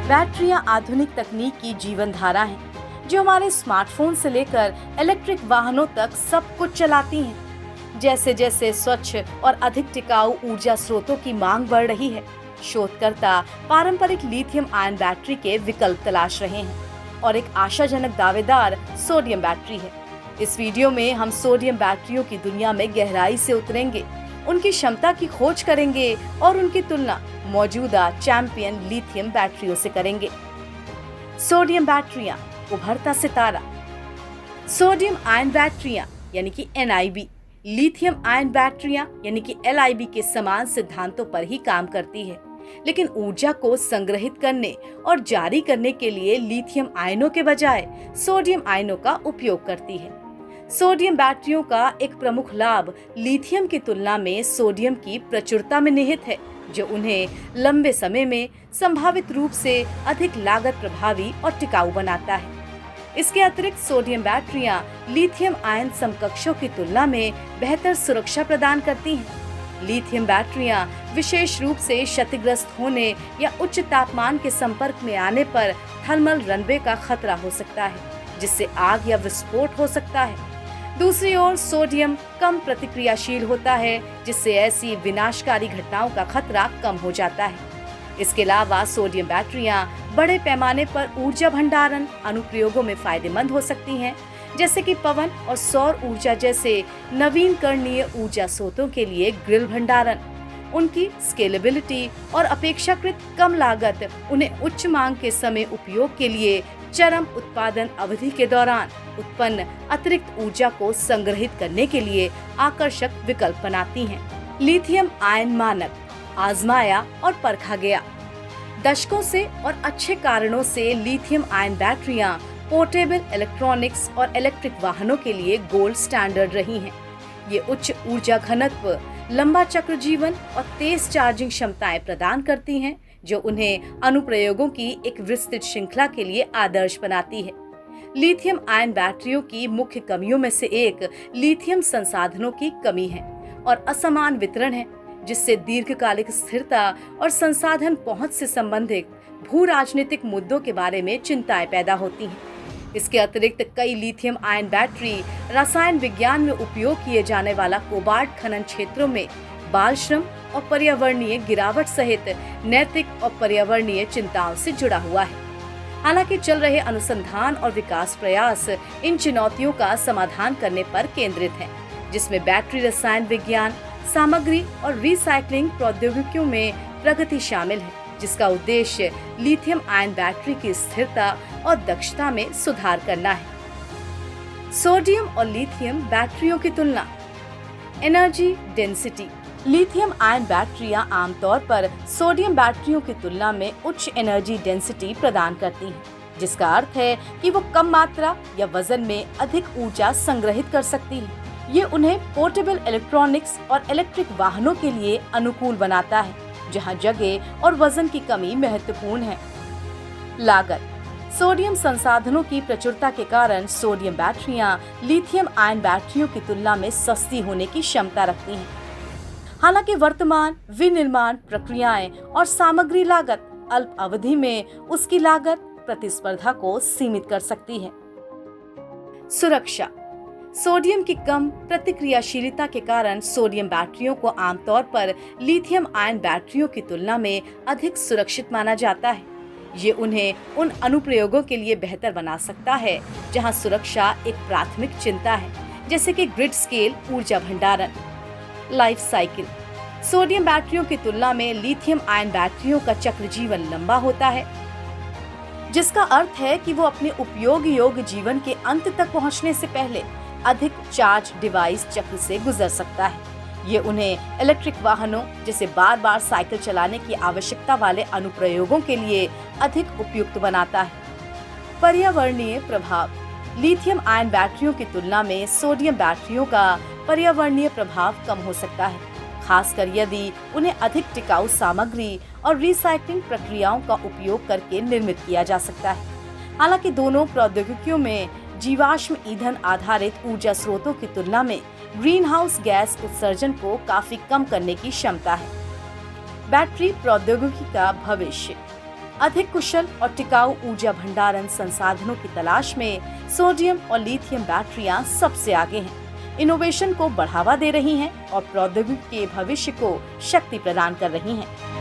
बैटरियां आधुनिक तकनीक की जीवन धारा हैं, जो हमारे स्मार्टफोन से लेकर इलेक्ट्रिक वाहनों तक सब कुछ चलाती हैं। जैसे जैसे स्वच्छ और अधिक टिकाऊ ऊर्जा स्रोतों की मांग बढ़ रही है, शोधकर्ता पारंपरिक लिथियम आयन बैटरी के विकल्प तलाश रहे हैं और एक आशाजनक दावेदार सोडियम बैटरी है। इस वीडियो में हम सोडियम बैटरियों की दुनिया में गहराई से उतरेंगे, उनकी क्षमता की खोज करेंगे और उनकी तुलना मौजूदा चैंपियन लिथियम बैटरियों से करेंगे। सोडियम बैटरियां, उभरता सितारा। सोडियम आयन बैटरियां यानी कि NiB, लिथियम आयन बैटरियां यानी कि LiB के समान सिद्धांतों पर ही काम करती है, लेकिन ऊर्जा को संग्रहित करने और जारी करने के लिए लिथियम आयनों के बजाय सोडियम आयनों का उपयोग करती है। सोडियम बैटरियों का एक प्रमुख लाभ लिथियम की तुलना में सोडियम की प्रचुरता में निहित है, जो उन्हें लंबे समय में संभावित रूप से अधिक लागत प्रभावी और टिकाऊ बनाता है। इसके अतिरिक्त सोडियम बैटरियां लिथियम आयन समकक्षों की तुलना में बेहतर सुरक्षा प्रदान करती हैं। लिथियम बैटरियां विशेष रूप से क्षतिग्रस्त होने या उच्च तापमान के संपर्क में आने पर थर्मल रनवे का खतरा हो सकता है, जिससे आग या विस्फोट हो सकता है। दूसरी ओर सोडियम कम प्रतिक्रियाशील होता है, जिससे ऐसी विनाशकारी घटनाओं का खतरा कम हो जाता है। इसके अलावा सोडियम बैटरियां बड़े पैमाने पर ऊर्जा भंडारण अनुप्रयोगों में फायदेमंद हो सकती हैं, जैसे कि पवन और सौर ऊर्जा जैसे नवीनकरणीय ऊर्जा स्रोतों के लिए ग्रिड भंडारण। उनकी स्केलेबिलिटी और अपेक्षाकृत कम लागत उन्हें उच्च मांग के समय उपयोग के लिए चरम उत्पादन अवधि के दौरान उत्पन्न अतिरिक्त ऊर्जा को संग्रहित करने के लिए आकर्षक विकल्प बनाती हैं। लिथियम आयन मानक आजमाया और परखा गया। दशकों से और अच्छे कारणों से लिथियम आयन बैटरियां पोर्टेबल इलेक्ट्रॉनिक्स और इलेक्ट्रिक वाहनों के लिए गोल्ड स्टैंडर्ड रही हैं। ये उच्च ऊर्जा घनत्व, लंबा चक्र जीवन और तेज चार्जिंग क्षमताएं प्रदान करती हैं, जो उन्हें अनुप्रयोगों की एक विस्तृत श्रृंखला के लिए आदर्श बनाती है। लिथियम आयन बैटरियों की मुख्य कमियों में से एक लिथियम संसाधनों की कमी है और असमान वितरण है, जिससे दीर्घकालिक स्थिरता और संसाधन पहुंच से संबंधित भू राजनीतिक मुद्दों के बारे में चिंताएं पैदा होती हैं। इसके अतिरिक्त कई लिथियम आयन बैटरी रसायन विज्ञान में उपयोग किए जाने वाला कोबाल्ट खनन क्षेत्रों में बाल श्रम और पर्यावरणीय गिरावट सहित नैतिक और पर्यावरणीय चिंताओं से जुड़ा हुआ है। हालांकि चल रहे अनुसंधान और विकास प्रयास इन चुनौतियों का समाधान करने पर केंद्रित हैं, जिसमें बैटरी रसायन विज्ञान, सामग्री और रिसाइकलिंग प्रौद्योगिकियों में प्रगति शामिल है, जिसका उद्देश्य लिथियम आयन बैटरी की स्थिरता और दक्षता में सुधार करना है। सोडियम और लिथियम बैटरियों की तुलना। Energy density. लिथियम आयन बैटरियां आमतौर पर सोडियम बैटरियों की तुलना में उच्च एनर्जी डेंसिटी प्रदान करती हैं, जिसका अर्थ है कि वो कम मात्रा या वजन में अधिक ऊर्जा संग्रहित कर सकती हैं। ये उन्हें पोर्टेबल इलेक्ट्रॉनिक्स और इलेक्ट्रिक वाहनों के लिए अनुकूल बनाता है, जहां जगह और वजन की कमी महत्वपूर्ण है। लागत। सोडियम संसाधनों की प्रचुरता के कारण सोडियम बैटरियां लिथियम आयन बैटरियों की तुलना में सस्ती होने की क्षमता रखती हैं। हालांकि वर्तमान विनिर्माण प्रक्रियाएं और सामग्री लागत अल्प अवधि में उसकी लागत प्रतिस्पर्धा को सीमित कर सकती है। सुरक्षा। सोडियम की कम प्रतिक्रियाशीलता के कारण सोडियम बैटरियों को आमतौर पर लिथियम आयन बैटरियों की तुलना में अधिक सुरक्षित माना जाता है। ये उन्हें उन अनुप्रयोगों के लिए बेहतर बना सकता है जहां सुरक्षा एक प्राथमिक चिंता है, जैसे कि ग्रिड स्केल ऊर्जा भंडारण। Life cycle. सोडियम बैटरियों की तुलना में लिथियम आयन बैटरियों का चक्र जीवन लंबा होता है, जिसका अर्थ है कि वो अपने उपयोग योग्य जीवन के अंत तक पहुंचने से पहले अधिक चार्ज डिवाइस चक्र से गुजर सकता है। ये उन्हें इलेक्ट्रिक वाहनों जैसे बार बार साइकिल चलाने की आवश्यकता वाले अनुप्रयोगों के लिए अधिक उपयुक्त बनाता है। पर्यावरणीय प्रभाव। लिथियम आयन बैटरियों की तुलना में सोडियम बैटरियों का पर्यावरणीय प्रभाव कम हो सकता है, खासकर यदि उन्हें अधिक टिकाऊ सामग्री और रिसाइक्लिंग प्रक्रियाओं का उपयोग करके निर्मित किया जा सकता है। हालांकि दोनों प्रौद्योगिकियों में जीवाश्म ईंधन आधारित ऊर्जा स्रोतों की तुलना में ग्रीन हाउस गैस उत्सर्जन को काफी कम करने की क्षमता है। बैटरी प्रौद्योगिकी का भविष्य। अधिक कुशल और टिकाऊ ऊर्जा भंडारण संसाधनों की तलाश में सोडियम और लिथियम बैटरियां सबसे आगे हैं। इनोवेशन को बढ़ावा दे रही हैं और प्रौद्योगिकी के भविष्य को शक्ति प्रदान कर रही हैं।